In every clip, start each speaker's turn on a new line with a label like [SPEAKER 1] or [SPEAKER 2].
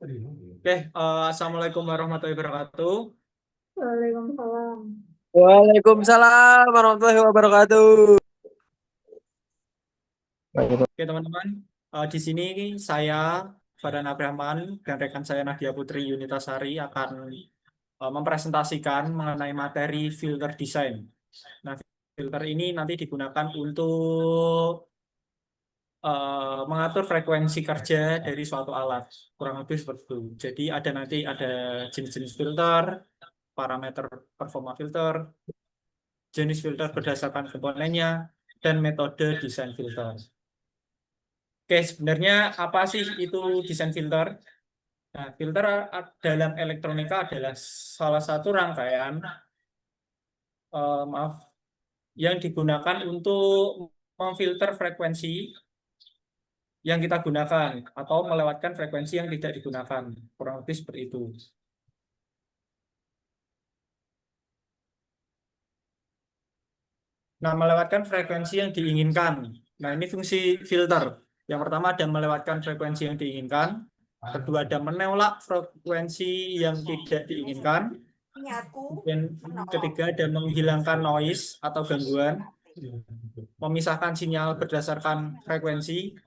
[SPEAKER 1] Assalamualaikum warahmatullahi wabarakatuh.
[SPEAKER 2] Waalaikumsalam.
[SPEAKER 3] Waalaikumsalam warahmatullahi wabarakatuh.
[SPEAKER 1] Oke teman-teman, di sini saya Farhan Abraman dan rekan saya Nadia Putri Yunitasari akan mempresentasikan mengenai materi filter design. Nah, filter ini nanti digunakan untuk mengatur frekuensi kerja dari suatu alat, kurang lebih seperti itu. Jadi nanti ada jenis-jenis filter, parameter performa filter, jenis filter berdasarkan komponennya, dan metode desain filter. Oke, sebenarnya apa sih itu desain filter? Nah, filter dalam elektronika adalah salah satu rangkaian, maaf, yang digunakan untuk memfilter frekuensi yang kita gunakan atau melewatkan frekuensi yang tidak digunakan. Kurang lebih seperti itu. Nah, melewatkan frekuensi yang diinginkan. Nah, ini fungsi filter. Yang pertama ada melewatkan frekuensi yang diinginkan. Kedua ada menolak frekuensi yang tidak diinginkan. Dan ketiga ada menghilangkan noise atau gangguan. Memisahkan sinyal berdasarkan frekuensi.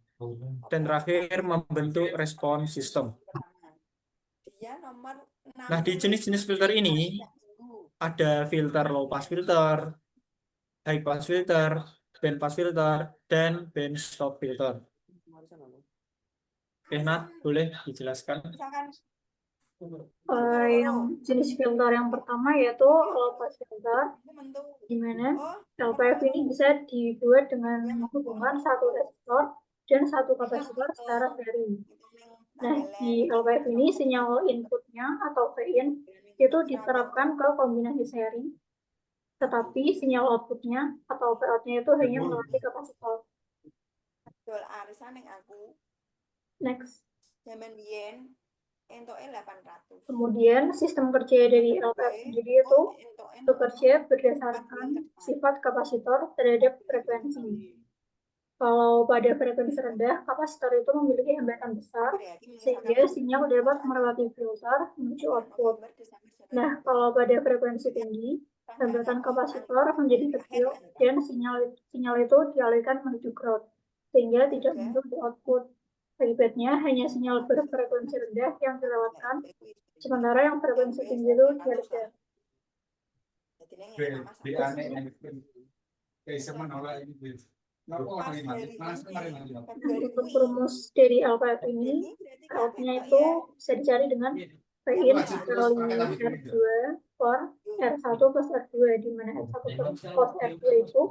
[SPEAKER 1] Dan terakhir membentuk respon sistem. Nah, di jenis-jenis filter ini ada filter low pass filter, high pass filter, band pass filter, dan band stop filter. Oke, Nat, boleh dijelaskan?
[SPEAKER 2] Yang jenis filter yang pertama yaitu low pass filter, di mana LPF ini bisa dibuat dengan menghubungkan satu resistor dan satu kapasitor secara seri. Nah, di LPF ini sinyal inputnya atau Vin itu diterapkan ke kombinasi seri, tetapi sinyal outputnya atau Vout-nya itu hanya melalui kapasitor. Next. Kemudian sistem kerja dari LPF sendiri itu bekerja berdasarkan sifat kapasitor terhadap frekuensi. Kalau pada frekuensi rendah, kapasitor itu memiliki hambatan besar sehingga sinyal dapat melewati filter menuju output. Nah, kalau pada frekuensi tinggi, hambatan kapasitor menjadi kecil dan sinyal itu dialihkan menuju ground sehingga tidak muncul di output. Akibatnya hanya sinyal berfrekuensi rendah yang dilewatkan, sementara yang frekuensi tinggi itu dialihkan. Untuk rumus dari LPF ini, Vout-nya itu bisa dicari dengan Vin dikali R2 per R1 plus R2, di mana R1 plus R2 itu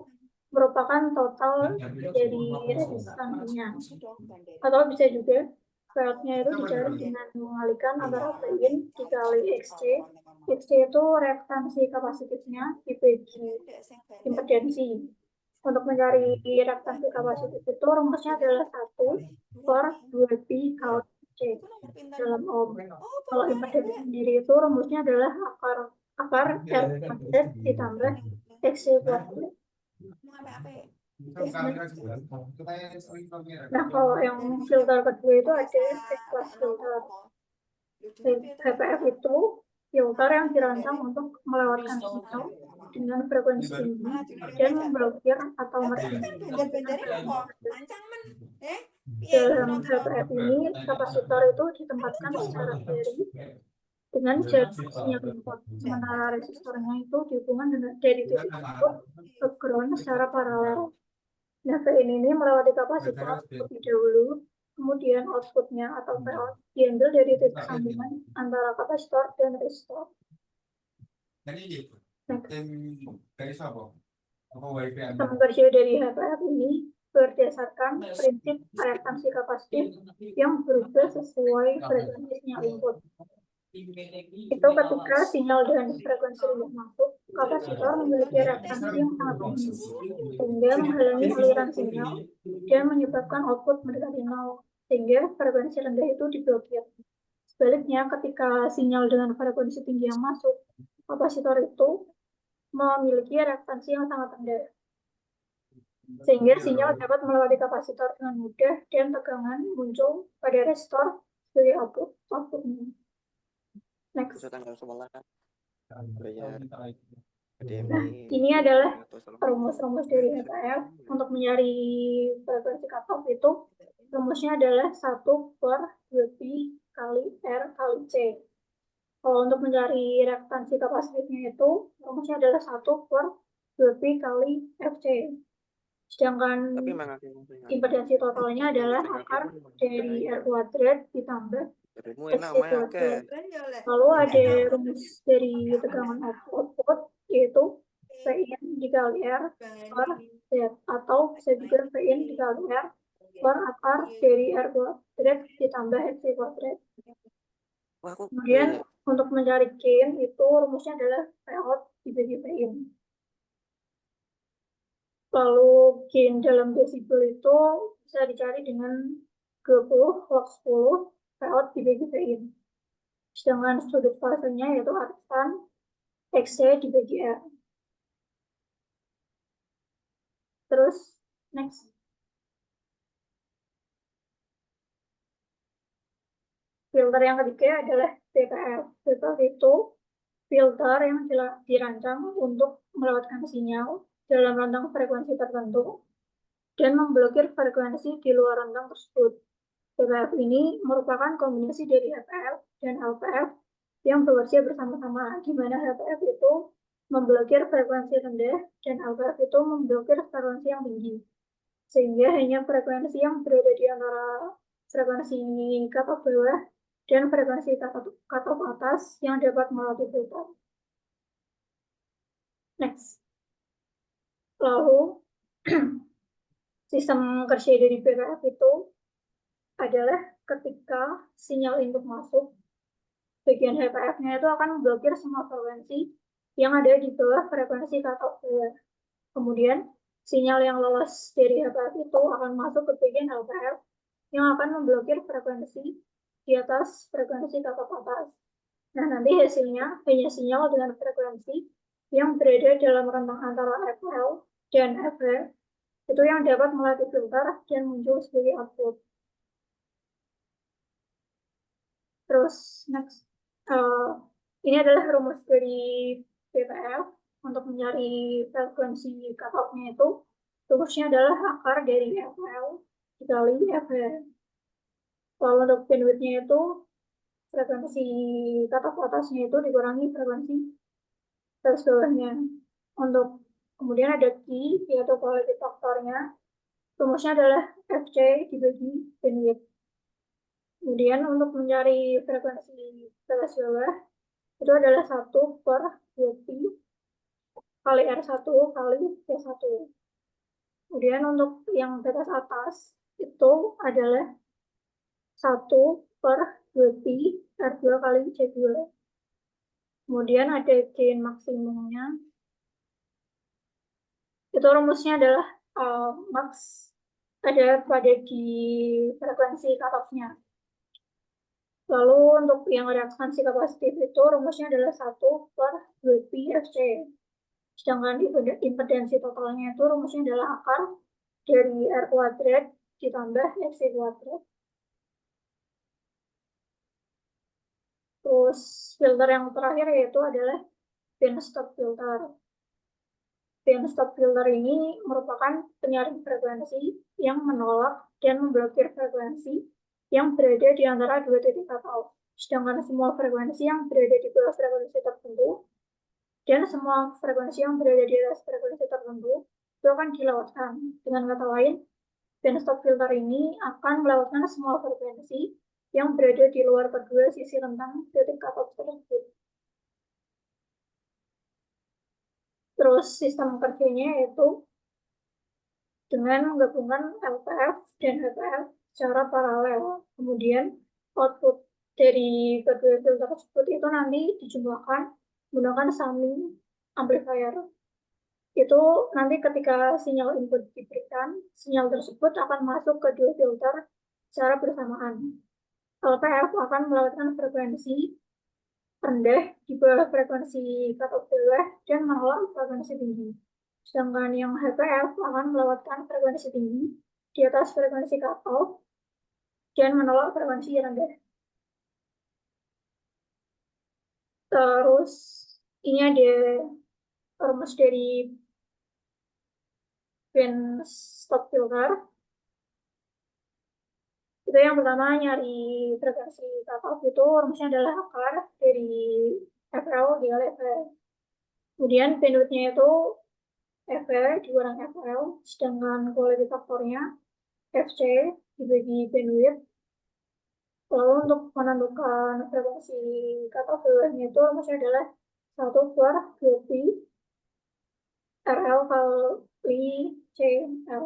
[SPEAKER 2] merupakan total dari resistansinya. Atau bisa juga Vout-nya itu dicari dengan mengalihkan antara Vin dikali XC. XC itu reaktansi kapasitifnya dibagi impedansi. Untuk mencari reaktansi kapasitif itu rumusnya adalah 1 per 2pi kali C dalam ohm. Kalau impedansi sendiri itu rumusnya adalah akar R100 ditambah XC plus D. Nah, kalau yang filter kedua itu ada high pass filter. HPF itu filter yang dirancang untuk melewatkan sinyal dengan frekuensi tinggi dan memblokir atau dalam HPF ini kapasitor itu ditempatkan secara seri dengan jarak sinyal input, sementara resistornya itu dihubungkan dari titik input ke ground secara paralel. Nah, Vin ini melewati kapasitor terlebih dahulu, kemudian outputnya atau Vout diambil dari titik sambungan antara kapasitor dan resistor. Sistem kerja dari HPF ini berdasarkan prinsip reaktansi kapasitif yang berubah sesuai frekuensi sinyal input. Itu ketika sinyal dengan frekuensi rendah masuk, kapasitor memiliki reaktansi yang sangat tinggi, sehingga menghalangi aliran sinyal dan menyebabkan output mendekati nol, sehingga frekuensi rendah itu diblokir. Sebaliknya, ketika sinyal dengan frekuensi tinggi yang masuk, kapasitor itu memiliki reaktansi yang sangat rendah, sehingga sinyal dapat melewati kapasitor dengan mudah dan tegangan muncul pada resistor sebagai outputnya. Next.
[SPEAKER 3] Bisa tanggal 11 kan bayar
[SPEAKER 2] Nah,
[SPEAKER 3] HDMI
[SPEAKER 2] ini adalah
[SPEAKER 3] 200
[SPEAKER 2] rumus-rumus dari HTF untuk mencari frekuensi cutoff itu. Rumusnya adalah 1 per 2pi kali R kali C. Kalau untuk mencari reaktansi kapasitifnya itu, rumusnya adalah 1 per 2pi kali FC. Sedangkan
[SPEAKER 3] tapi emang aku
[SPEAKER 2] impedansi totalnya adalah akar dari R kuadrat ditambah
[SPEAKER 3] dirimu
[SPEAKER 2] XC
[SPEAKER 3] enak namanya
[SPEAKER 2] kuadrat.
[SPEAKER 3] akeh
[SPEAKER 2] Lalu ada rumus dari tegangan output, yaitu Pin dikali R per Z, atau bisa juga Pin dikali R per akar dari R kuadrat ditambah XC kuadrat.
[SPEAKER 3] wah aku
[SPEAKER 2] Kemudian untuk mencari gain itu rumusnya adalah Pout dibagi Pin. Lalu gain dalam desibel itu bisa dicari dengan 20 log 10 Pout dibagi Pin. Sedangkan sudut fasenya yaitu arisan XC dibagi R. Terus next. Filter yang ketiga adalah BPF. BPF itu filter yang dirancang untuk melewatkan sinyal dalam rentang frekuensi tertentu dan memblokir frekuensi di luar rentang tersebut. BPF ini merupakan kombinasi dari HPF dan LPF yang bekerja bersama-sama, di mana HPF itu memblokir frekuensi rendah dan LPF itu memblokir frekuensi yang tinggi. Sehingga hanya frekuensi yang berada di antara frekuensi cutoff bawah dan frekuensi cutoff atas yang dapat melalui filter. Next. Lalu, sistem kerja dari BPF itu adalah ketika sinyal input masuk, bagian HPF-nya itu akan memblokir semua frekuensi yang ada di bawah frekuensi cutoff bawah. Kemudian, sinyal yang lolos dari HPF itu akan masuk ke bagian LPF yang akan memblokir frekuensi di atas frekuensi cutoff atas. Nah, nanti hasilnya hanya sinyal dengan frekuensi yang berada dalam rentang antara FL dan FR, itu yang dapat melatih filter dan muncul sebagai output. Terus, next. Ini adalah rumus dari BPF untuk mencari frekuensi cutoff-nya itu. Rumusnya adalah akar dari FL dikali FR. Lalu untuk bandwidth-nya itu frekuensi cutoff atasnya itu dikurangi frekuensi atas bawahnya. Untuk kemudian ada Q, yaitu quality faktornya. Rumusnya adalah FC dibagi bandwidth. Kemudian untuk mencari frekuensi batas bawah itu adalah 1 per 2pi kali R1 kali P1. Kemudian untuk yang batas atas itu adalah 1 per 2pi R2 kali C2. Kemudian ada gain maksimumnya. Itu rumusnya adalah max ada pada di frekuensi cutoff-nya. Lalu untuk yang reaktansi kapasitif itu rumusnya adalah 1 per 2pi FC. Sedangkan impedansi totalnya itu rumusnya adalah akar dari R kuadrat ditambah XC kuadrat. Terus filter yang terakhir yaitu adalah band stop filter. Band stop filter ini merupakan penyaring frekuensi yang menolak dan memblokir frekuensi yang berada di antara dua titik cutoff. Sedangkan semua frekuensi yang berada di bawah frekuensi tertentu dan semua frekuensi yang berada di atas frekuensi tertentu itu akan dilewatkan. Dengan kata lain, band stop filter ini akan melewatkan semua frekuensi yang berada di luar kedua sisi rentang titik cutoff tersebut. Terus sistem kerjanya yaitu dengan menggabungkan LPF dan HPF secara paralel. Kemudian output dari kedua filter tersebut itu nanti dijumlahkan menggunakan summing amplifier. Itu nanti ketika sinyal input diberikan, sinyal tersebut akan masuk ke dua filter secara bersamaan. LPF akan melewatkan frekuensi rendah di bawah frekuensi cutoff bawah dan menolak frekuensi tinggi. Sedangkan yang HPF akan melewatkan frekuensi tinggi di atas frekuensi cutoff dan menolak frekuensi rendah. Terus ini ada rumus dari band stop filter. Itu yang pertama nyari frekuensi cutoff itu rumusnya adalah akar dari FL dikali FL. Kemudian bandwidth-nya itu FL dikurang FL, sedangkan quality faktornya FC dibagi bandwidth. Lalu untuk menentukan frekuensi cutoff filternya itu rumusnya adalah 1/2pi RL kali CL.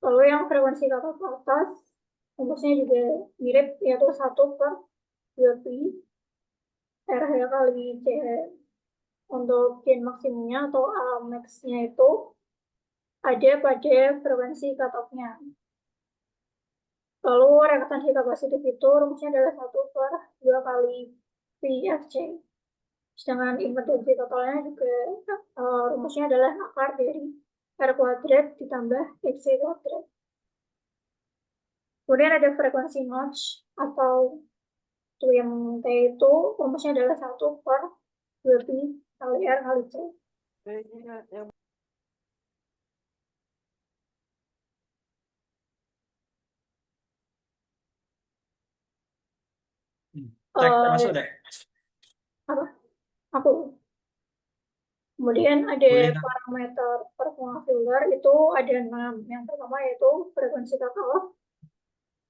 [SPEAKER 2] Lalu yang frekuensi cutoff atas rumusnya juga mirip, yaitu 1/2pi RH kali CL. Untuk gain maksimumnya atau max-nya itu ada pada frekuensi cutoff-nya. Lalu reaktansi kapasitif itu rumusnya adalah 1/2 kali PFC. Sedangkan impedansi totalnya juga rumusnya adalah akar dari R kuadrat ditambah XC kuadrat. Kemudian ada frekuensi notch atau yang T itu rumusnya adalah 1/2pi kali R kali C.
[SPEAKER 1] Masuk deh.
[SPEAKER 2] Apa? Aku. Kemudian ada
[SPEAKER 1] Boleh.
[SPEAKER 2] parameter performa filter itu ada 6. Yang pertama yaitu frekuensi cutoff.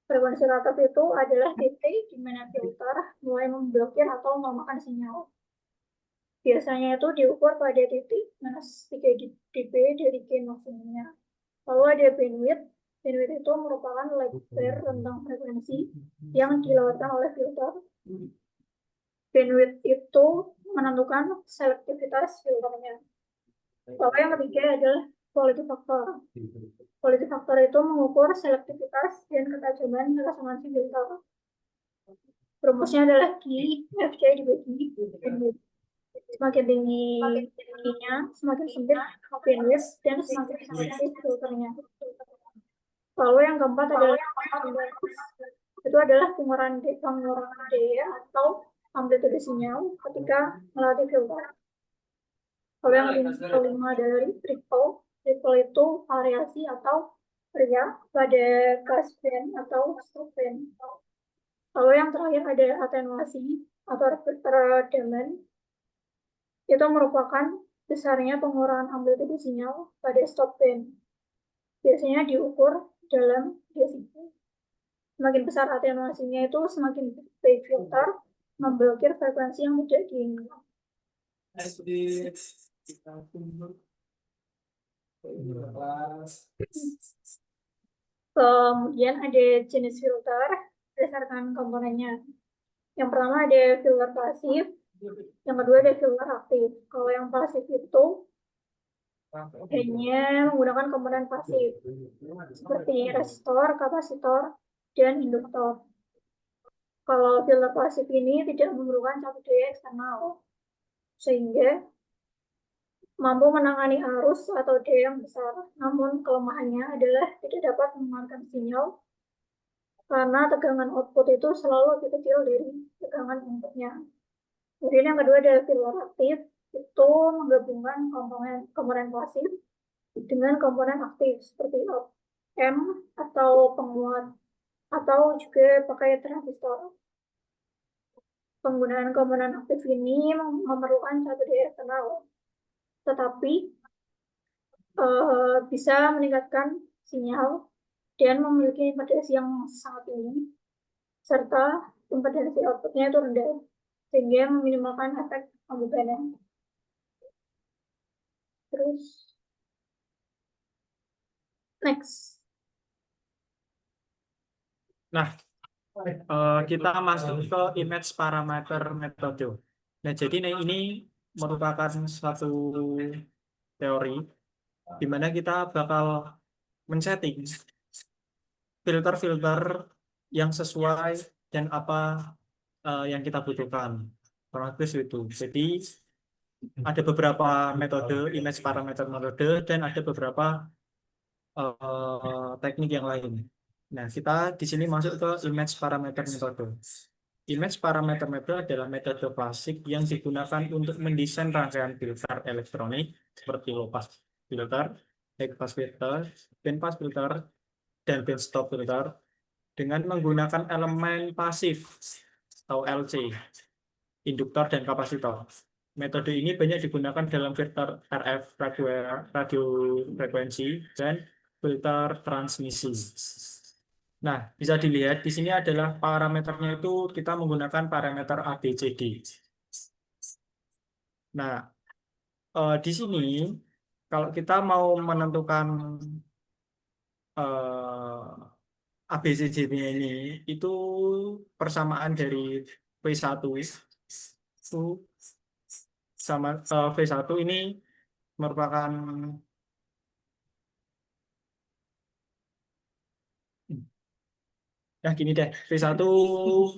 [SPEAKER 2] Frekuensi cutoff itu adalah titik di mana filter mulai memblokir atau melemahkan sinyal. Biasanya itu diukur pada titik -3 dB dari gain maksimumnya. Lalu ada bandwidth. Bandwidth itu merupakan lebar rentang frekuensi yang dilewatkan oleh filter. Bandwidth itu menentukan selektivitas filternya. Lalu yang ketiga adalah quality factor. Quality factor itu mengukur selektivitas dan ketajaman resonansi filter. Rumusnya adalah Q Fc dibagi bandwidth. Semakin tinggi tingginya, semakin sempit bandwidth dan semakin sensitif filternya. Lalu yang keempat adalah itu adalah pengurangan daya atau amplitude sinyal ketika melatih filter. Lalu yang kelima dari ripple. Ripple itu variasi atau ria pada passband atau stop band. Lalu yang terakhir ada atenuasi atau peredaman. Itu merupakan besarnya pengurangan amplitude sinyal pada stop band. Biasanya diukur dalam desibel. Semakin besar atenuasinya itu semakin baik filter memblokir frekuensi yang tidak diinginkan. Kemudian ada jenis filter berdasarkan komponennya. Yang pertama ada filter pasif, yang kedua ada filter aktif. Kalau yang pasif itu hanya menggunakan komponen pasif seperti resistor, kapasitor, dan induktor. Kalau filter pasif ini tidak memerlukan cakup daya eksternal, sehingga mampu menangani arus atau daya yang besar. Namun kelemahannya adalah tidak dapat mengeluarkan sinyal karena tegangan output itu selalu lebih kecil dari tegangan inputnya. Kemudian yang kedua adalah filter aktif, itu menggabungkan komponen pasif dengan komponen aktif seperti op-amp atau penguat atau juga pakai transistor. Penggunaan komponen aktif ini memerlukan cakup daya eksternal, tetapi bisa meningkatkan sinyal dan memiliki impedansi yang sangat tinggi, serta impedansi outputnya itu rendah, sehingga meminimalkan efek pembebanan. Terus, next.
[SPEAKER 1] Nah, kita masuk ke image parameter metode. Nah, jadi ini merupakan suatu teori di mana kita bakal men-setting filter-filter yang sesuai dan apa yang kita butuhkan. Kurang lebih itu. Jadi ada beberapa metode image parameter metode dan ada beberapa teknik yang lain. Nah, kita di sini masuk ke image parameter metode. Image parameter method adalah metode klasik yang digunakan untuk mendesain rangkaian filter elektronik seperti low pass filter, high pass filter, band pass filter, dan band stop filter dengan menggunakan elemen pasif atau LC, induktor dan kapasitor. Metode ini banyak digunakan dalam filter RF radio frekuensi dan filter transmisi. Nah, bisa dilihat di sini adalah parameternya itu kita menggunakan parameter ABCD. Nah, di sini kalau kita mau menentukan ABCD-nya ini itu persamaan dari V1 itu sama V1 ini merupakan gini deh, V1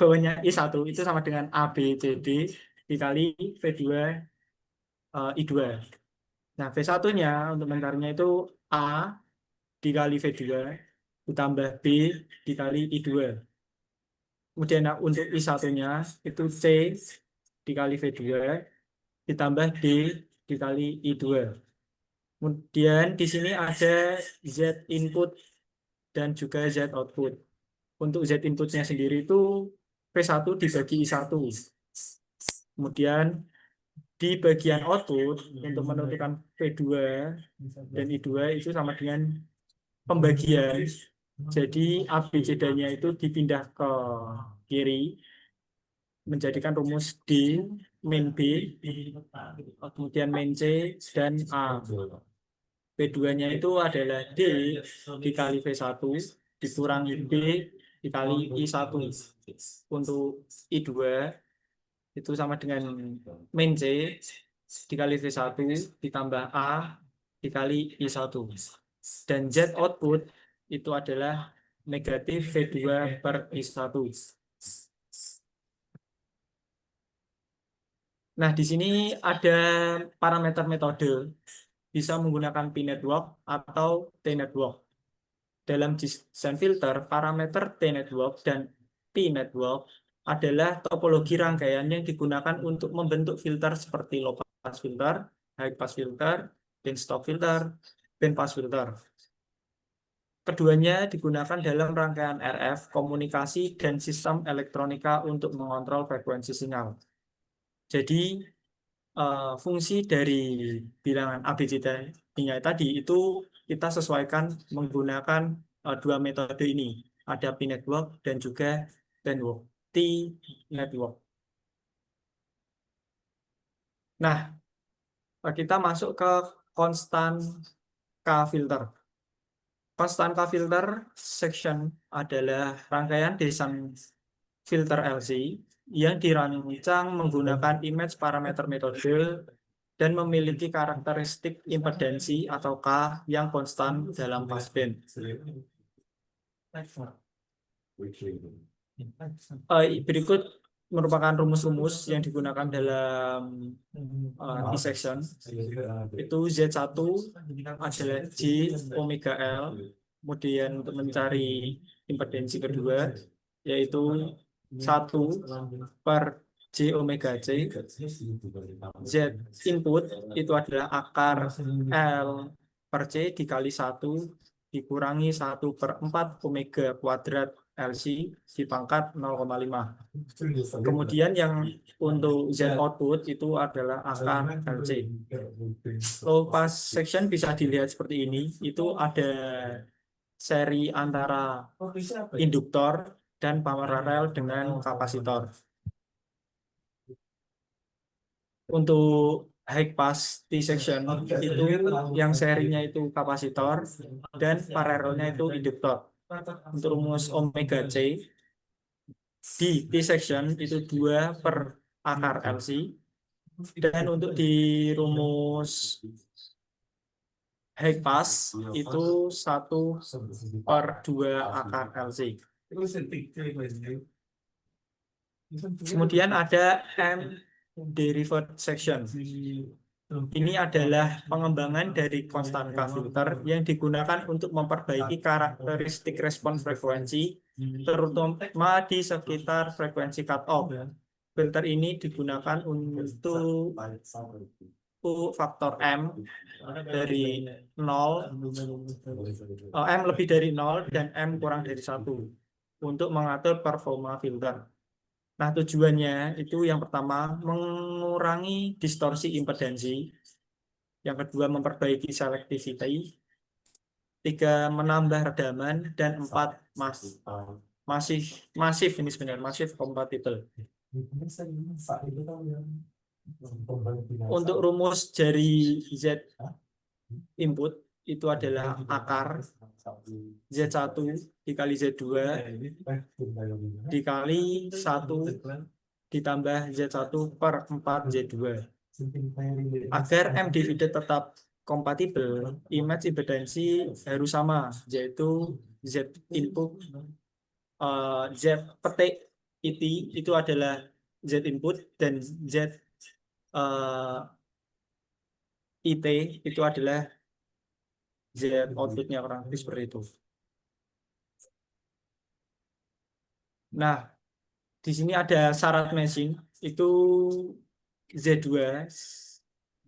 [SPEAKER 1] bawahnya I1 itu sama dengan ABCD dikali V2 I2. Nah, V1-nya untuk mencarnya itu A dikali V2 ditambah B dikali I2. Kemudian untuk I1-nya itu C dikali V2 ditambah D dikali I2. Kemudian di sini ada Z input dan juga Z output. Untuk Z inputnya sendiri itu V1 dibagi I1. Kemudian di bagian output untuk menentukan V2 dan I2 itu sama dengan pembagian. Jadi ABCD-nya itu dipindah ke kiri menjadikan rumus D, min B, kemudian min C, dan A. V2-nya itu adalah D dikali V1 dikurangi B dikali I1. Untuk I2 itu sama dengan min C dikali V1 ditambah A dikali I1. Dan Z output itu adalah negatif V2 per I1. Nah, di sini ada parameter metode. Bisa menggunakan P-network atau T-network. Dalam desain filter, parameter T-network dan P-network adalah topologi rangkaian yang digunakan untuk membentuk filter seperti low pass filter, high pass filter, band stop filter, band pass filter. Keduanya digunakan dalam rangkaian RF, komunikasi, dan sistem elektronika untuk mengontrol frekuensi sinyal. Jadi, fungsi dari bilangan ABCD-nya tadi itu kita sesuaikan menggunakan dua metode ini. Ada P-network dan juga T-network. Nah, kita masuk ke konstan K-filter. Konstan K-filter section adalah rangkaian desain filter LC yang dirancang menggunakan image parameter metode dan memiliki karakteristik impedansi atau K yang konstan dalam passband. Berikut merupakan rumus-rumus yang digunakan dalam dissection. Itu Z1 adalah J omega L. Kemudian untuk mencari impedansi kedua yaitu 1 per J omega C. Z input itu adalah akar L per C dikali 1 dikurangi 1/4 omega kuadrat LC dipangkat 0,5. Kemudian yang untuk Z output itu adalah akar LC. Low pass section bisa dilihat seperti ini. Itu ada seri antara induktor dan paralel dengan kapasitor. Untuk high pass T section itu yang serinya itu kapasitor dan paralelnya itu induktor. Untuk rumus omega C di T section itu 2 per akar LC, dan untuk di rumus high pass itu 1 per 2 akar LC. Kemudian ada M derived section. Ini adalah pengembangan dari konstan K filter yang digunakan untuk memperbaiki karakteristik respon frekuensi, terutama di sekitar frekuensi cutoff. Filter ini digunakan untuk faktor M dari 0, M lebih dari 0 dan M kurang dari 1 untuk mengatur performa filter. Nah, tujuannya itu yang pertama mengurangi distorsi impedansi, yang kedua memperbaiki selectivity, tiga menambah redaman, dan empat masif ini sebenarnya masif kompatibel. Untuk rumus dari Z input itu adalah akar Z1 dikali Z2 dikali 1 ditambah Z1 per 4 Z2. Agar M divided tetap kompatibel, image impedansi harus sama, yaitu Z input Z petik itu adalah Z input dan Z IT itu adalah Z outputnya, kurang lebih seperti itu. Nah, di sini ada syarat matching itu Z2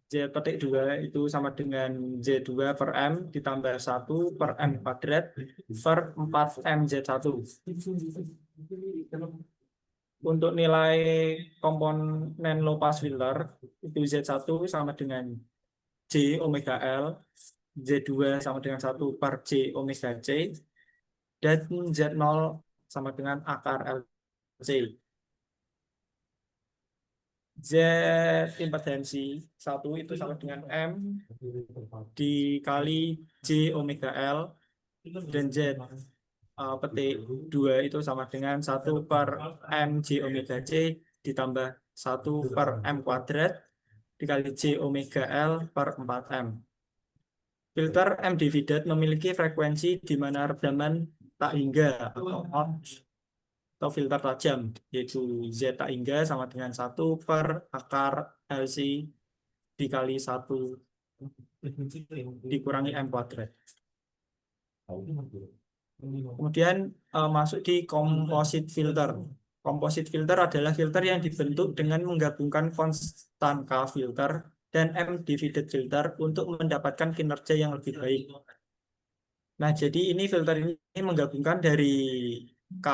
[SPEAKER 1] Z petik 2 itu sama dengan Z2 per M ditambah 1 per M kuadrat per 4 M Z1. Untuk nilai komponen low pass filter itu Z1 sama dengan J omega L, Z2 sama dengan 1 per J omega C, dan Z0 sama dengan akar LC. Z impedansi 1 itu sama dengan M dikali J omega L, dan Z petik 2 itu sama dengan 1 per M J omega C ditambah 1 per M kuadrat dikali J omega L per 4M. Filter M divided memiliki frekuensi di mana redaman tak hingga atau filter tajam, yaitu Z tak hingga sama dengan 1 per akar LC dikali 1 dikurangi M kuadrat. Kemudian masuk di composite filter. Composite filter adalah filter yang dibentuk dengan menggabungkan konstan K filter dan M divided filter untuk mendapatkan kinerja yang lebih baik. Nah, jadi ini filter ini menggabungkan dari K,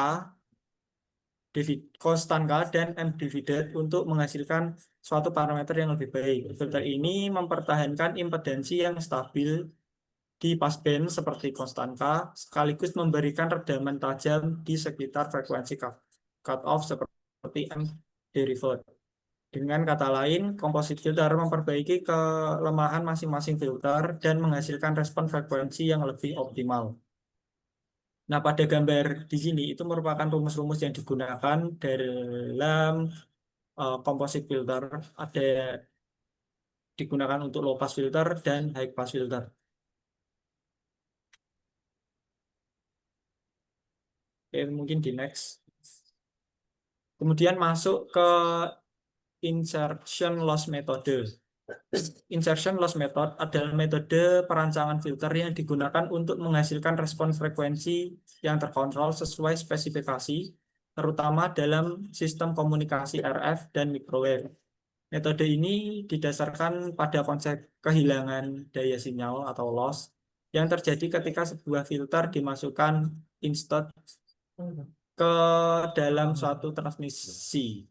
[SPEAKER 1] konstan K dan M divided untuk menghasilkan suatu parameter yang lebih baik. Filter ini mempertahankan impedansi yang stabil di passband seperti konstan K, sekaligus memberikan redaman tajam di sekitar frekuensi cutoff seperti M derived. Dengan kata lain, composite filter memperbaiki kelemahan masing-masing filter dan menghasilkan respon frekuensi yang lebih optimal. Nah, pada gambar di sini itu merupakan rumus-rumus yang digunakan dalam composite filter. Ada digunakan untuk low pass filter dan high pass filter. Oke, mungkin di next. Kemudian masuk ke insertion loss metode. Insertion loss method adalah metode perancangan filter yang digunakan untuk menghasilkan respon frekuensi yang terkontrol sesuai spesifikasi, terutama dalam sistem komunikasi RF dan microwave. Metode ini didasarkan pada konsep kehilangan daya sinyal atau loss yang terjadi ketika sebuah filter dimasukkan instead ke dalam suatu transmisi.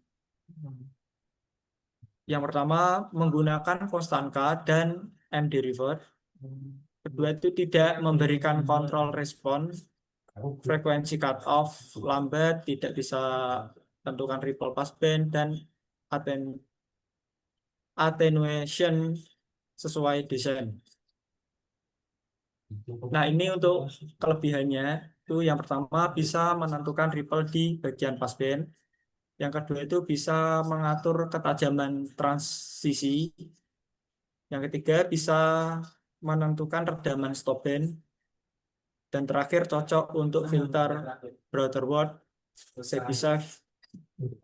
[SPEAKER 1] Yang pertama menggunakan konstan K dan M derived. Kedua itu tidak memberikan kontrol respon, frekuensi cutoff lambat, tidak bisa tentukan ripple passband dan attenuation sesuai desain. Nah, ini untuk kelebihannya itu yang pertama bisa menentukan ripple di bagian passband. Yang kedua itu bisa mengatur ketajaman transisi. Yang ketiga bisa menentukan redaman stop band. Dan terakhir cocok untuk filter Brotherwood, Sepisah,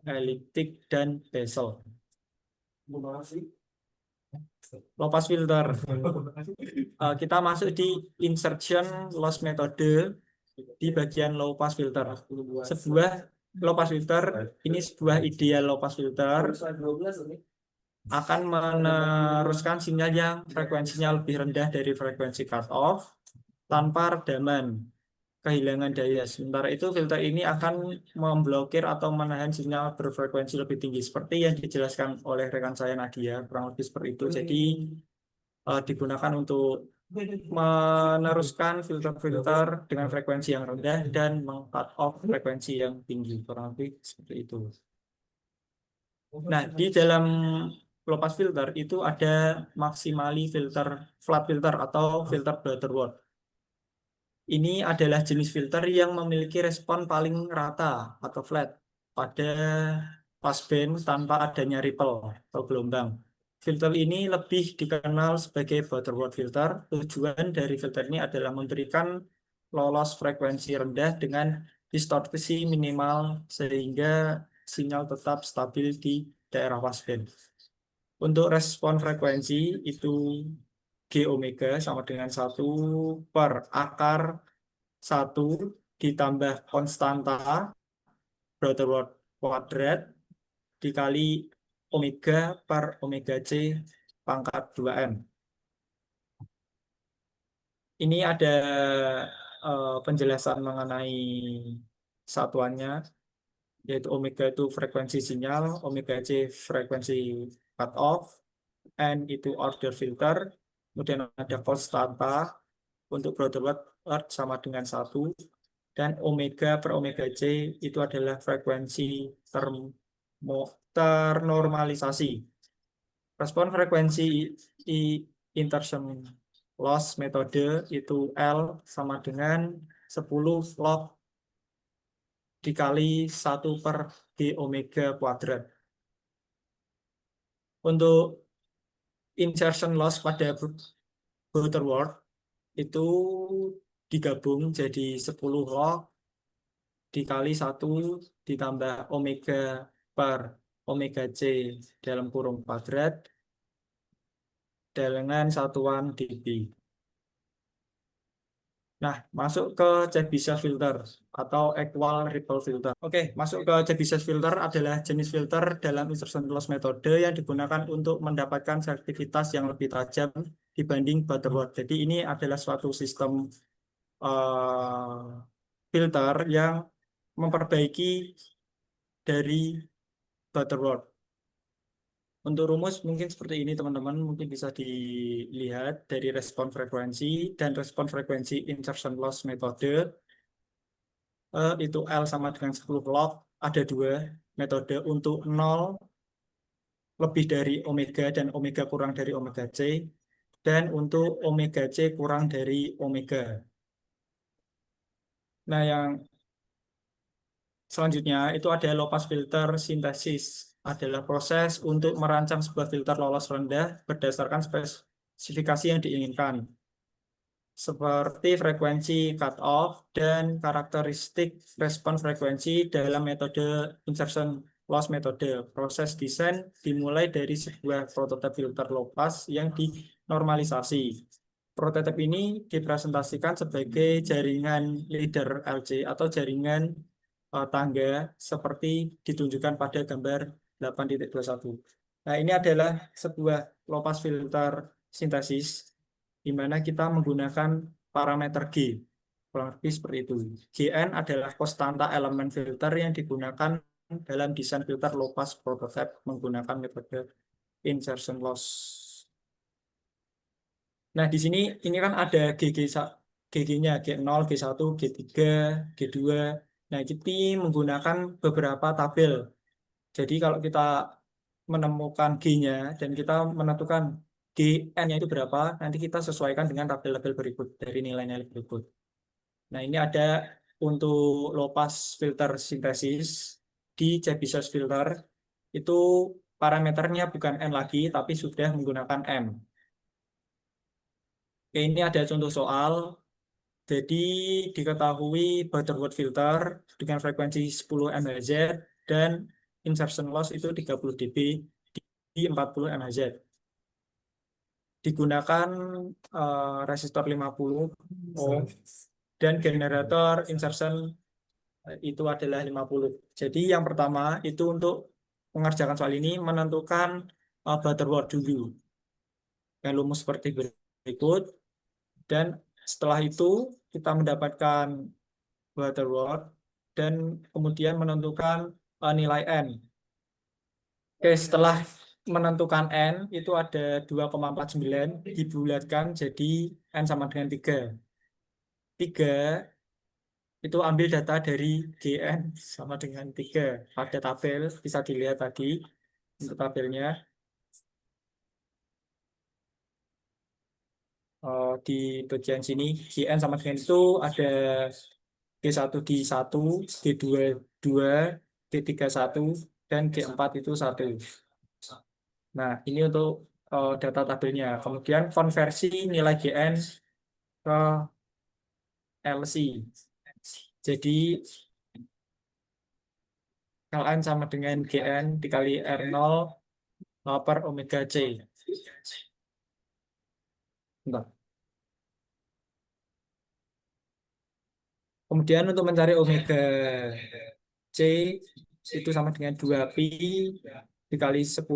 [SPEAKER 1] elliptic, dan Bessel. low pass filter. Kita masuk di insertion loss metode di bagian low pass filter. Sebuah low pass filter ini sebuah ideal low pass filter akan meneruskan sinyal yang frekuensinya lebih rendah dari frekuensi cutoff tanpa redaman, kehilangan daya. Sementara itu filter ini akan memblokir atau menahan sinyal berfrekuensi lebih tinggi seperti yang dijelaskan oleh rekan saya Nadia, kurang lebih seperti itu. Jadi digunakan untuk meneruskan filter-filter dengan frekuensi yang rendah dan meng-cut off frekuensi yang tinggi, kurang lebih seperti itu. Nah, di dalam low pass filter itu ada maximally filter, flat filter atau filter Butterworth. Ini adalah jenis filter yang memiliki respon paling rata atau flat pada passband tanpa adanya ripple atau gelombang. Filter ini lebih dikenal sebagai Butterworth filter. Tujuan dari filter ini adalah memberikan lolos frekuensi rendah dengan distorsi minimal sehingga sinyal tetap stabil di daerah passband. Untuk respon frekuensi itu G omega sama dengan 1/akar 1 ditambah konstanta Butterworth kuadrat dikali omega per omega C pangkat 2M. Ini ada penjelasan mengenai satuannya, yaitu omega itu frekuensi sinyal, omega C frekuensi cut off, N itu order filter, kemudian ada konstanta untuk Butterworth sama dengan 1, dan omega per omega C itu adalah frekuensi ternormalisasi. Respon frekuensi insertion loss metode itu L sama dengan 10 log dikali 1/G omega kuadrat. Untuk insertion loss pada Butterworth itu digabung jadi 10 log dikali 1 ditambah omega per omega C dalam kurung kuadrat dengan satuan dB. Nah, masuk ke Chebyshev filter atau equal ripple filter. Oke, masuk ke Chebyshev filter adalah jenis filter dalam insertion loss metode yang digunakan untuk mendapatkan selektivitas yang lebih tajam dibanding Butterworth. Jadi ini adalah suatu sistem filter yang memperbaiki dari Butterworth. Untuk rumus mungkin seperti ini teman-teman, mungkin bisa dilihat dari respon frekuensi dan respon frekuensi insertion loss metode. Itu L sama dengan 10 log, ada 2 metode untuk 0 lebih dari omega dan omega kurang dari omega C, dan untuk omega C kurang dari omega. Nah, yang selanjutnya itu ada low pass filter sintesis. Adalah proses untuk merancang sebuah filter lolos rendah berdasarkan spesifikasi yang diinginkan, seperti frekuensi cutoff dan karakteristik respon frekuensi dalam metode insertion loss metode. Proses desain dimulai dari sebuah prototipe filter low pass yang dinormalisasi. Prototipe ini dipresentasikan sebagai jaringan leader LC atau jaringan tangga seperti ditunjukkan pada gambar 8.21. Nah, ini adalah sebuah low pass filter sintesis di mana kita menggunakan parameter G. Kurang lebih seperti itu. Gn adalah konstanta elemen filter yang digunakan dalam desain filter low pass prototype menggunakan metode insertion loss. Nah, di sini ini kan ada GG-nya, G0, G1, G3, G2. Nah, kita menggunakan beberapa tabel. Jadi kalau kita menemukan G-nya dan kita menentukan Gn-nya itu berapa, nanti kita sesuaikan dengan tabel-tabel berikut dari nilai-nilai berikut. Nah, ini ada untuk low pass filter sintesis di Chebyshev filter. Itu parameternya bukan N lagi, tapi sudah menggunakan M. Oke, ini ada contoh soal. Jadi diketahui Butterworth filter dengan frekuensi 10 MHz dan insertion loss itu 30 dB di 40 MHz. digunakan resistor 50 ohm dan generator insertion itu adalah 50. Jadi yang pertama itu untuk mengerjakan soal ini menentukan butterworth dulu. Yang rumus seperti berikut, dan setelah itu kita mendapatkan butterworth dan kemudian menentukan nilai N. Oke, setelah menentukan N itu ada 2,49 dibulatkan jadi N sama dengan 3. 3 itu ambil data dari GN sama dengan 3 pada tabel, bisa dilihat tadi untuk tabelnya. Di bagian sini GN sama dengan itu ada G1 di 1, G2 2, G3 1, dan G4 itu 1. Nah, ini untuk data tabelnya. Kemudian konversi nilai GN ke LC. Jadi Ln sama dengan GN dikali R0 per omega C. Bentar. Kemudian untuk mencari omega C itu sama dengan 2pi dikali 10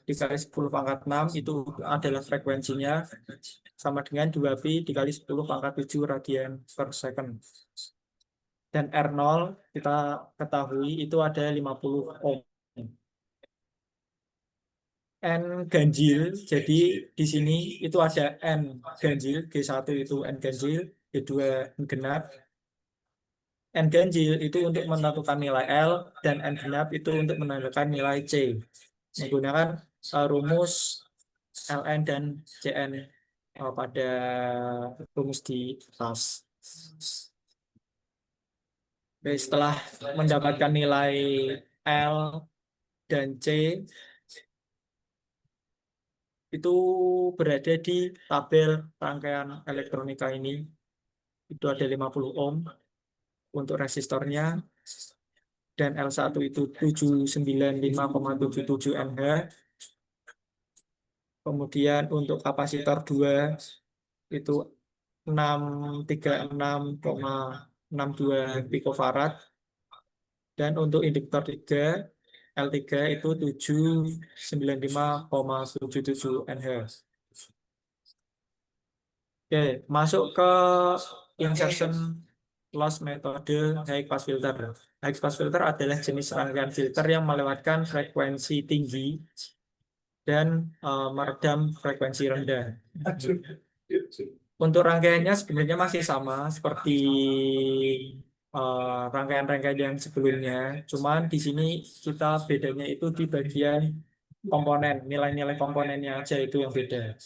[SPEAKER 1] dikali 10 pangkat 6 itu adalah frekuensinya sama dengan 2pi dikali 10 pangkat 7 radian per second. Dan R0 kita ketahui itu ada 50 ohm. N ganjil, jadi di sini itu ada N ganjil, G1 itu N ganjil, G2 N genap. N ganjil itu untuk menentukan nilai L, dan N genap itu untuk menentukan nilai C. Menggunakan rumus Ln dan Cn pada rumus di atas. Oke, setelah mendapatkan nilai L dan C, itu berada di tabel rangkaian elektronika ini. Itu ada 50 ohm untuk resistornya, dan L1 itu 795,77 Nh. Kemudian untuk kapasitor 2 itu 636,62 picofarad. Dan untuk induktor 3 L3 itu 795,77 Nh. Oke, masuk ke insertion loss metode high pass filter. High pass filter adalah jenis rangkaian filter yang melewatkan frekuensi tinggi dan meredam frekuensi rendah. Untuk rangkaiannya sebenarnya masih sama seperti rangkaian-rangkaian yang sebelumnya, cuman di sini kita bedanya itu di bagian komponen, nilai-nilai komponennya aja itu yang beda.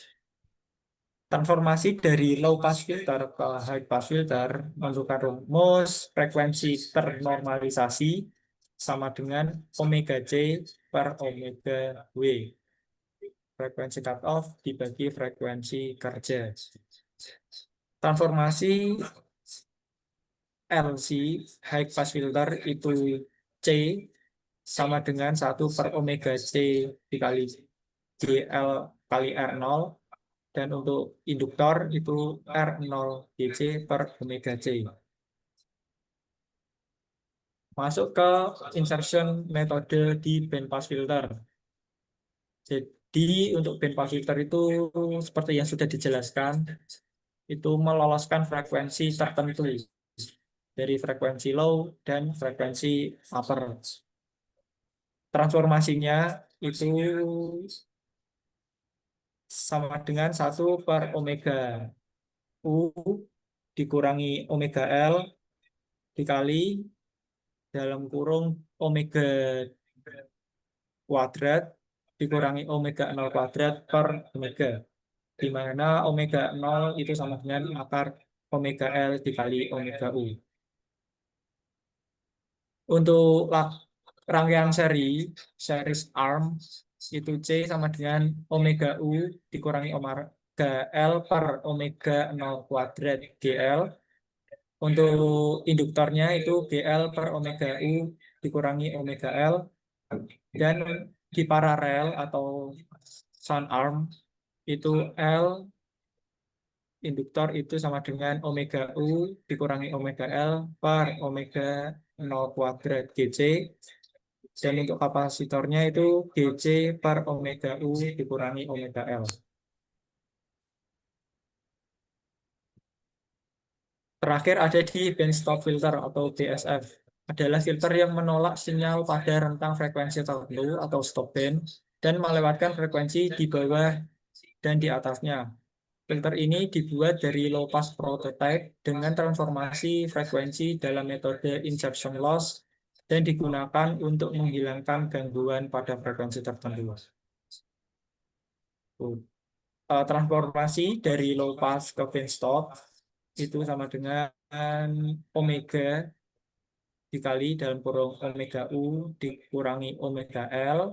[SPEAKER 1] Transformasi dari low pass filter ke high pass filter menentukan rumus frekuensi ternormalisasi sama dengan omega C per omega W. Frekuensi cut off dibagi frekuensi kerja. Transformasi LC high pass filter itu C sama dengan 1 per omega C dikali GL kali R0, dan untuk induktor itu R0 DC per omega C. Masuk ke insertion metode di band pass filter. Jadi untuk band pass filter itu seperti yang sudah dijelaskan, itu meloloskan frekuensi tertentu dari frekuensi low dan frekuensi upper. Transformasinya itu sama dengan 1 per omega U dikurangi omega L dikali dalam kurung omega kuadrat dikurangi omega 0 kuadrat per omega, di mana omega 0 itu sama dengan akar omega L dikali omega U. Untuk rangkaian series arm itu C sama dengan omega U dikurangi omega L per omega 0 kuadrat GL. Untuk induktornya itu GL per omega U dikurangi omega L. Dan di paralel atau sun arm itu L, induktor itu sama dengan omega U dikurangi omega L per omega 0 kuadrat GC. Dan untuk kapasitornya itu GC per omega U dikurangi omega L. Terakhir ada di band stop filter atau BSF. Adalah filter yang menolak sinyal pada rentang frekuensi tertentu atau stop band dan melewatkan frekuensi di bawah dan di atasnya. Filter ini dibuat dari low pass prototype dengan transformasi frekuensi dalam metode inception loss dan digunakan untuk menghilangkan gangguan pada frekuensi tertentu. Transformasi dari low pass ke band stop itu sama dengan omega dikali dalam kurung omega U dikurangi omega L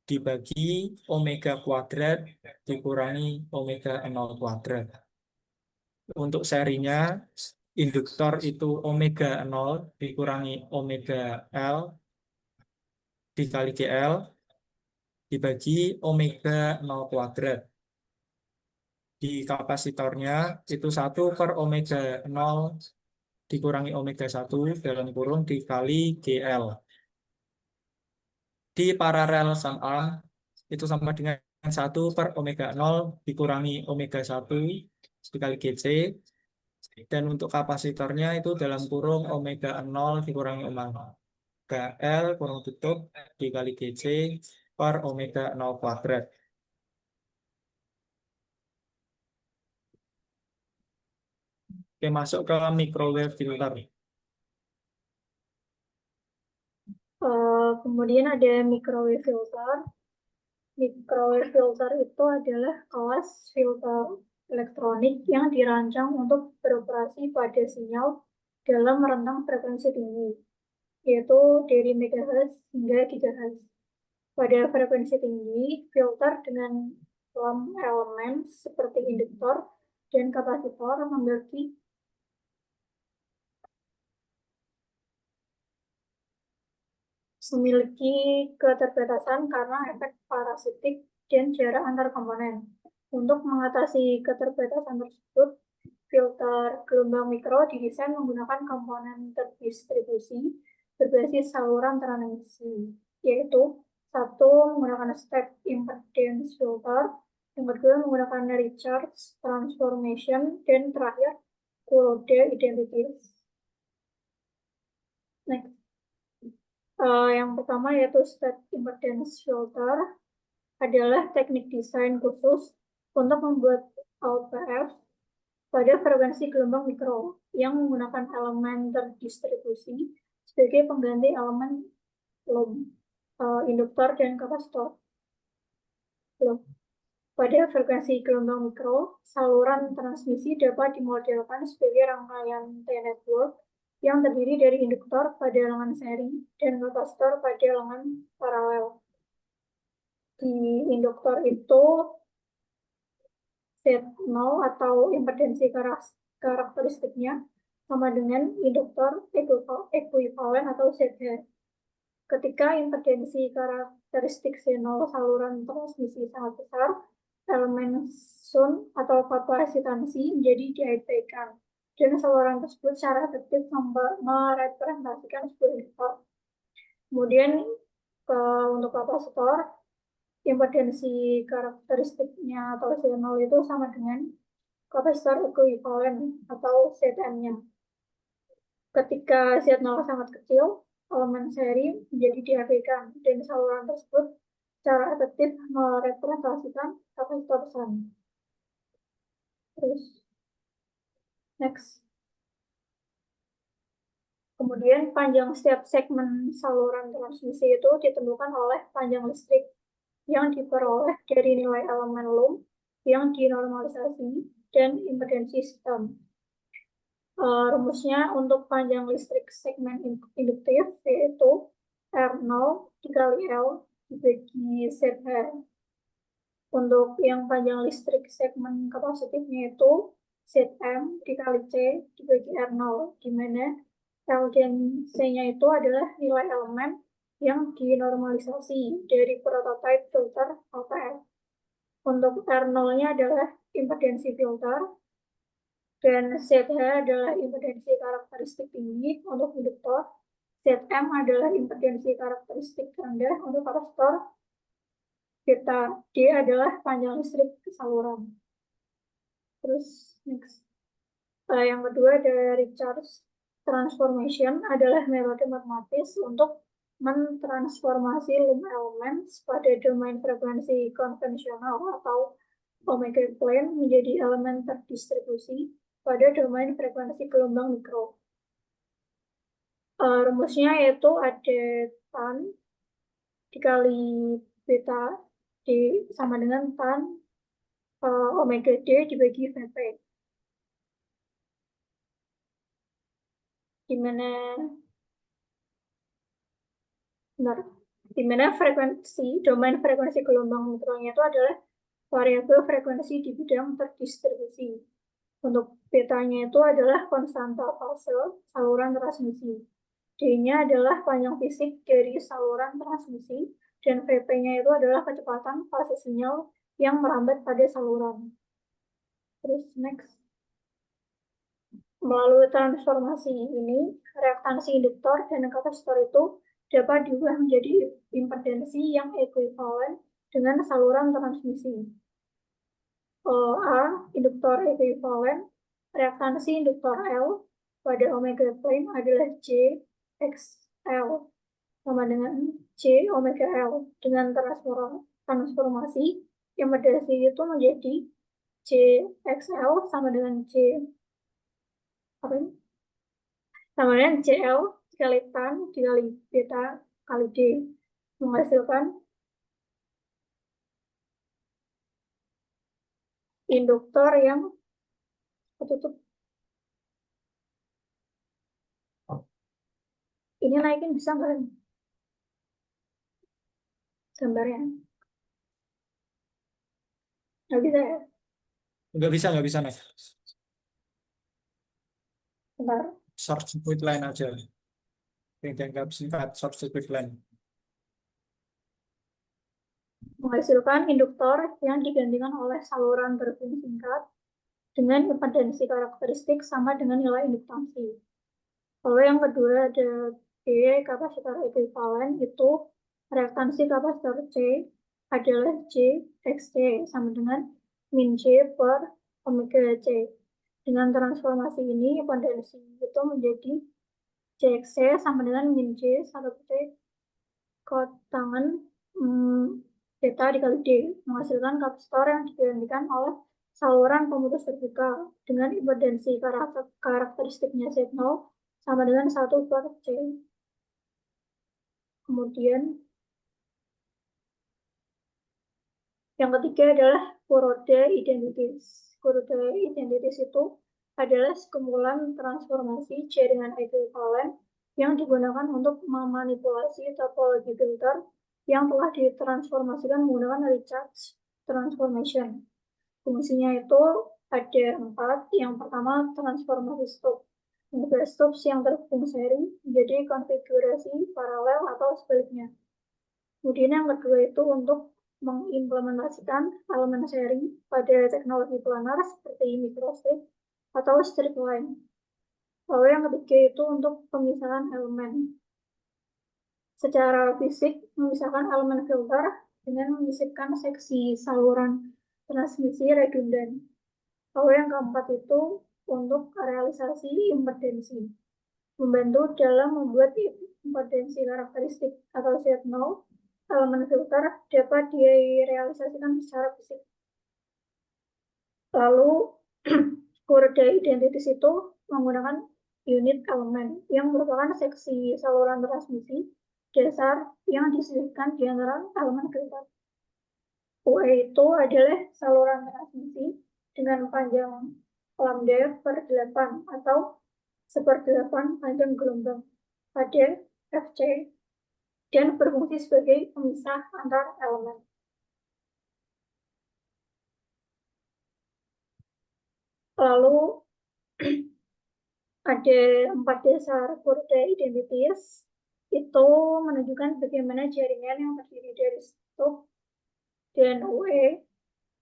[SPEAKER 1] dibagi omega kuadrat dikurangi omega 0 kuadrat. Untuk serinya, induktor itu omega 0 dikurangi omega L dikali GL dibagi omega 0 kuadrat. Di kapasitornya itu 1 per omega 0 dikurangi omega 1 dalam kurung dikali GL. Di paralel sama itu sama dengan 1 per omega 0 dikurangi omega 1 dikali GC. Dan untuk kapasitornya itu dalam kurung omega 0 dikurangi omega L kurung tutup dikali GC per omega 0 kuadrat. Oke, masuk ke microwave filter.
[SPEAKER 2] Kemudian ada microwave filter. Microwave filter itu adalah kelas filter elektronik yang dirancang untuk beroperasi pada sinyal dalam rentang frekuensi tinggi, yaitu dari megahertz hingga gigahertz. Pada frekuensi tinggi, filter dengan elemen seperti induktor dan kapasitor memiliki keterbatasan karena efek parasitik dan jarak antar komponen. Untuk mengatasi keterbatasan tersebut, filter gelombang mikro didesain menggunakan komponen terdistribusi berbasis saluran transmisi, yaitu satu menggunakan step impedance filter, yang kedua menggunakan recharge transformation, dan terakhir Coulomb identities. Next. Yang pertama yaitu step impedance filter adalah teknik desain khusus untuk membuat LPF pada frekuensi gelombang mikro yang menggunakan elemen terdistribusi sebagai pengganti elemen induktor dan kapasitor. Pada frekuensi gelombang mikro, saluran transmisi dapat dimodelkan sebagai rangkaian T-network yang terdiri dari induktor pada lengan seri dan kapasitor pada lengan paralel. Di induktor itu Z0 atau impedensi karakteristiknya sama dengan induktor ekuivalen atau ZH. Ketika impedensi karakteristik Z0 saluran transmisi sangat besar, elemen shunt atau kapasitansi menjadi diabaikan, dan saluran tersebut secara efektif merepresentasikan sebuah induktor. Kemudian untuk kapasitor, impedensi karakteristiknya atau Z0 itu sama dengan kapasitor ekuivalen atau Zn-nya. Ketika Z0 sangat kecil, elemen seri menjadi diabaikan, dan saluran tersebut secara efektif merepresentasikan kapasitor shunt. Terus, next. Kemudian panjang setiap segmen saluran transmisi itu ditentukan oleh panjang listrik yang diperoleh dari nilai elemen Ohm yang dinormalisasi dan impedensi sistem. Rumusnya untuk panjang listrik segmen induktif yaitu R0 dikali L dibagi ZH. Untuk yang panjang listrik segmen kapasitifnya itu Zm dikali C dibagi R0, di mana L dan C-nya itu adalah nilai elemen yang dinormalisasi dari prototipe filter LPF. Untuk R0-nya adalah impedensi filter, dan ZH adalah impedensi karakteristik tinggi untuk induktor, Zm adalah impedensi karakteristik rendah untuk kapasitor, beta D adalah panjang listrik saluran. Terus next. Yang kedua dari charge transformation adalah metode matematis untuk mentransformasi 5 elemen pada domain frekuensi konvensional atau omega plane menjadi elemen terdistribusi pada domain frekuensi gelombang mikro. Rumusnya yaitu ada tan dikali beta D sama dengan tan omega D dibagi Vp. Di mana domain frekuensi gelombang mikronya itu adalah variabel frekuensi di bidang terdistribusi. Untuk betanya itu adalah konstanta fase saluran transmisi. D-nya adalah panjang fisik dari saluran transmisi, dan Vp-nya itu adalah kecepatan fase sinyal yang merambat pada saluran. Terus next. Melalui transformasi ini, reaktansi induktor dan kapasitor itu dapat diubah menjadi impedensi yang ekuivalen dengan saluran transmisi. A, induktor ekuivalen, reaktansi induktor L pada omega plane adalah J X L sama dengan J omega L. Dengan transformasi impedensi itu menjadi J X L sama dengan sama dengan JL dikali tan dikali beta kali D, menghasilkan induktor yang tertutup. Ini naikin bisa nggak? Gambarnya nggak bisa ya?
[SPEAKER 1] Nggak bisa naik.
[SPEAKER 2] Bentar.
[SPEAKER 1] Short circuit line aja. Yang dianggap singkat short circuit line.
[SPEAKER 2] Menghasilkan induktor yang digantikan oleh saluran berhubung singkat dengan impedensi karakteristik sama dengan nilai induktansi. Lalu yang kedua ada B, kapasitor ekuivalen, itu reaktansi kapasitor C adalah J XC sama dengan min J per omega C. Dengan transformasi ini, impedensi itu menjadi JXC sama dengan min J satu titik kotangan beta dikali D, menghasilkan kapasitor yang digantikan oleh saluran pemutus terbuka dengan impedensi karakteristiknya Z0 sama dengan 1 per C. Kemudian yang ketiga adalah Kuroda identities. Kuroda identities itu adalah sekumpulan transformasi jaringan ekuivalen yang digunakan untuk memanipulasi topologi filter yang telah ditransformasikan menggunakan Richards transformation. Fungsinya itu ada 4. Yang pertama, transformasi stop. Mengubah stops yang terhubung seri menjadi konfigurasi paralel atau sebaliknya. Kemudian yang kedua itu untuk mengimplementasikan elemen seri pada teknologi planar seperti microstrip atau strip line. Lalu yang ketiga itu untuk pemisahan elemen. Secara fisik, memisahkan elemen filter dengan menyisipkan seksi saluran transmisi redundan. Lalu yang keempat itu untuk realisasi impedensi. Membantu dalam membuat impedensi karakteristik atau Z0 elemen filter dapat direalisasikan secara fisik. Lalu Kuroda identities itu menggunakan unit elemen yang merupakan seksi saluran transmisi dasar yang disisipkan di antara elemen filter. UE itu adalah saluran transmisi dengan panjang lambda per 8 atau 1/8 panjang gelombang pada FC dan berfungsi sebagai pemisah antar elemen. Lalu ada 4 dasar Kuroda identities, itu menunjukkan bagaimana jaringan yang terdiri dari stop dan UE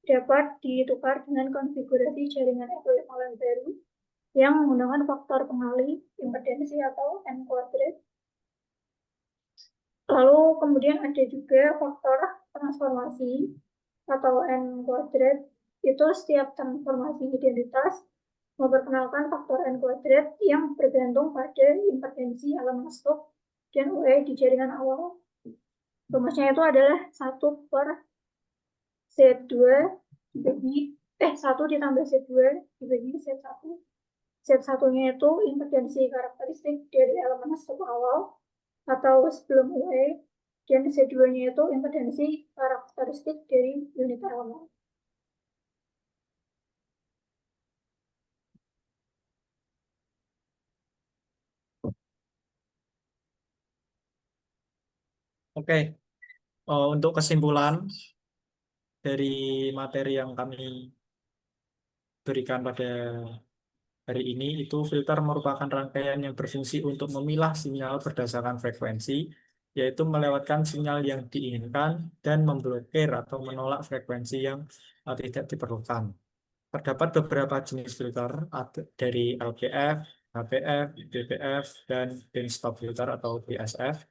[SPEAKER 2] dapat ditukar dengan konfigurasi jaringan ekuivalen baru yang menggunakan faktor pengalih impedensi atau N kuadrat. Lalu kemudian ada juga faktor transformasi atau N kuadrat. Itu setiap transformasi identitas memperkenalkan faktor N kuadrat yang bergantung pada impedensi elemen stop dan UE di jaringan awal. Rumusnya itu adalah 1 per Z2 dibagi 1 ditambah Z2 dibagi Z1. Z1-nya itu impedensi karakteristik dari elemen stop awal atau sebelum UE, dan Z2-nya itu impedensi karakteristik dari unit elemen.
[SPEAKER 1] Oke, untuk kesimpulan dari materi yang kami berikan pada hari ini, itu filter merupakan rangkaian yang berfungsi untuk memilah sinyal berdasarkan frekuensi, yaitu melewatkan sinyal yang diinginkan dan memblokir atau menolak frekuensi yang tidak diperlukan. Terdapat beberapa jenis filter dari LPF, HPF, BPF, dan band stop filter atau BSF.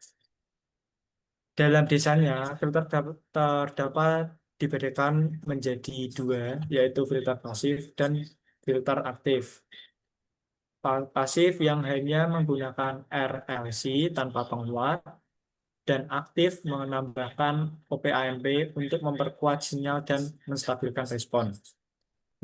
[SPEAKER 1] Dalam desainnya, filter terdapat dibedakan menjadi dua, yaitu filter pasif dan filter aktif. Pasif yang hanya menggunakan RLC tanpa penguat, dan aktif menambahkan OP-AMP untuk memperkuat sinyal dan menstabilkan respon.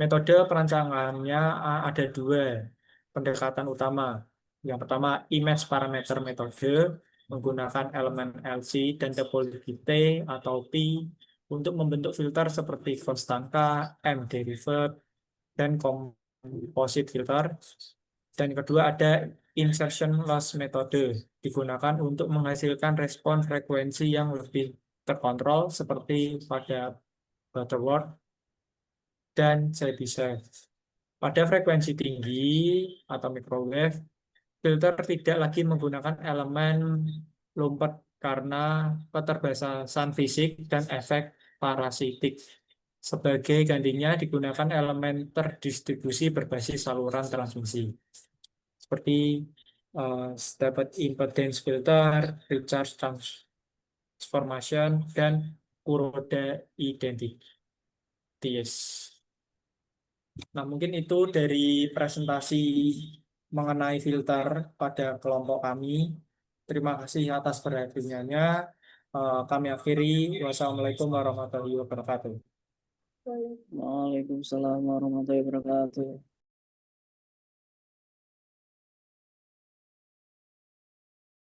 [SPEAKER 1] Metode perancangannya ada dua pendekatan utama. Yang pertama, image parameter metode menggunakan elemen LC dan topologi T atau P untuk membentuk filter seperti konstanta, M-derived, dan composite filter. Dan kedua ada insertion loss metode digunakan untuk menghasilkan respon frekuensi yang lebih terkontrol seperti pada Butterworth dan Chebyshev. Pada frekuensi tinggi atau microwave, filter tidak lagi menggunakan elemen lompat karena keterbatasan fisik dan efek parasitik. Sebagai gantinya digunakan elemen terdistribusi berbasis saluran transmisi, seperti stepped impedance filter, recharge transformation, dan kuroda identities. Nah, mungkin itu dari presentasi mengenai filter pada kelompok kami. Terima kasih atas perhatiannya. Kami akhiri. Wassalamualaikum warahmatullahi wabarakatuh.
[SPEAKER 2] Baik.
[SPEAKER 4] Waalaikumsalam warahmatullahi wabarakatuh.